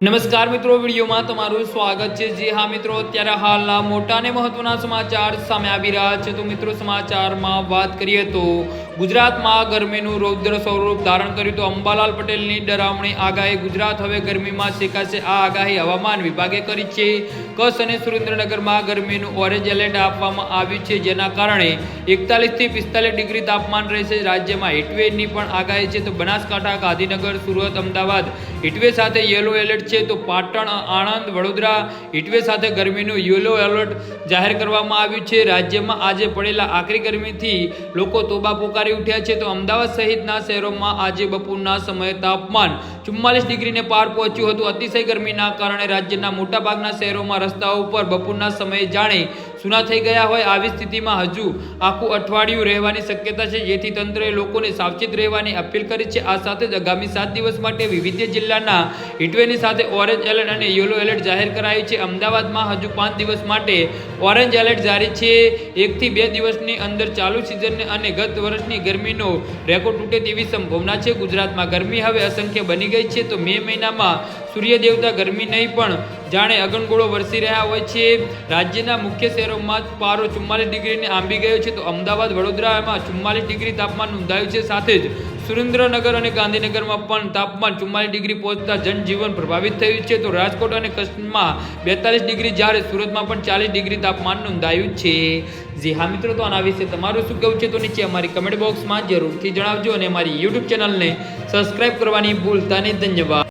નમસ્કાર મિત્રો, વિડીયોમાં તમારું સ્વાગત છે। જી હા મિત્રો, અત્યારે હાલના મોટા અને મહત્વના સમાચાર સામે આવી રહ્યા છે। તો મિત્રો, સમાચારમાં વાત કરીએ તો ગુજરાતમાં ગરમીનું રૌદ્ર સ્વરૂપ ધારણ કર્યું। તો અંબાલાલ પટેલની ડરામણી આગાહી, ગુજરાત હવે ગરમીમાં શેકાશે। આ આગાહી હવામાન વિભાગે કરી છે। કચ્છ અને સુરેન્દ્રનગરમાં ગરમીનું ઓરેન્જ એલર્ટ આપવામાં આવ્યું છે, જેના કારણે 41 થી 45 ડિગ્રી તાપમાન રહેશે। રાજ્યમાં હીટવેવની પણ આગાહી છે। તો બનાસકાંઠા, ગાંધીનગર, સુરત, અમદાવાદ હીટવેવ સાથે યેલો એલર્ટ છે। તો પાટણ, આણંદ, વડોદરા હીટવેવ સાથે ગરમીનું યેલો એલર્ટ જાહેર કરવામાં આવ્યું છે। રાજ્યમાં આજે પડેલા આકરી ગરમીથી લોકો તોબા પોકારી ઉઠ્યા છે। તો અમદાવાદ સહિતના શહેરોમાં આજે બપોરના સમયે તાપમાન 44 ડિગ્રીને પાર પહોંચ્યું હતું। અતિશય ગરમીના કારણે રાજ્યના મોટાભાગના શહેરોમાં રસ્તાઓ ઉપર બપોરના સમયે જાણે સૂના થઈ ગયા હોય। આવી સ્થિતિમાં હજુ આખું અઠવાડિયું રહેવાની શક્યતા છે, જેથી તંત્રએ લોકોને સાવચેત રહેવાની અપીલ કરી છે। આ સાથે જ આગામી 7 દિવસ માટે વિવિધ જિલ્લાના હીટવેવની સાથે ઓરેન્જ એલર્ટ અને યેલો એલર્ટ જાહેર કરાયું છે। અમદાવાદમાં હજુ 5 દિવસ માટે ઓરેન્જ એલર્ટ જારી છે। 1 થી 2 દિવસની અંદર ચાલુ સિઝનને અને ગત વર્ષની ગરમીનો રેકોર્ડ તૂટે તેવી સંભાવના છે। ગુજરાતમાં ગરમી હવે અસંખ્ય બની ગઈ છે। તો મે મહિનામાં સૂર્ય દેવતા ગરમી નહીં પણ જાણે અગનગોળો વરસી રહ્યા હોય છે। રાજ્યના મુખ્ય શહેરોમાં પારો 44 ડિગ્રીને આંબી ગયો છે। તો અમદાવાદ, વડોદરામાં 44 ડિગ્રી તાપમાન નોંધાયું છે। સાથે જ સુરેન્દ્રનગર અને ગાંધીનગરમાં પણ તાપમાન 44 ડિગ્રી પહોંચતા જનજીવન પ્રભાવિત થયું છે। તો રાજકોટ અને કચ્છમાં 42 ડિગ્રી, જ્યારે સુરતમાં પણ 40 ડિગ્રી તાપમાન નોંધાયું છે। જી હા મિત્રો, તો આના વિશે તમારું શું કહેવું છે તો નીચે અમારી કમેન્ટ બોક્સમાં જરૂરથી જણાવજો અને અમારી યુટ્યુબ ચેનલને સબસ્ક્રાઇબ કરવાની ભૂલતા નહીં। ધન્યવાદ।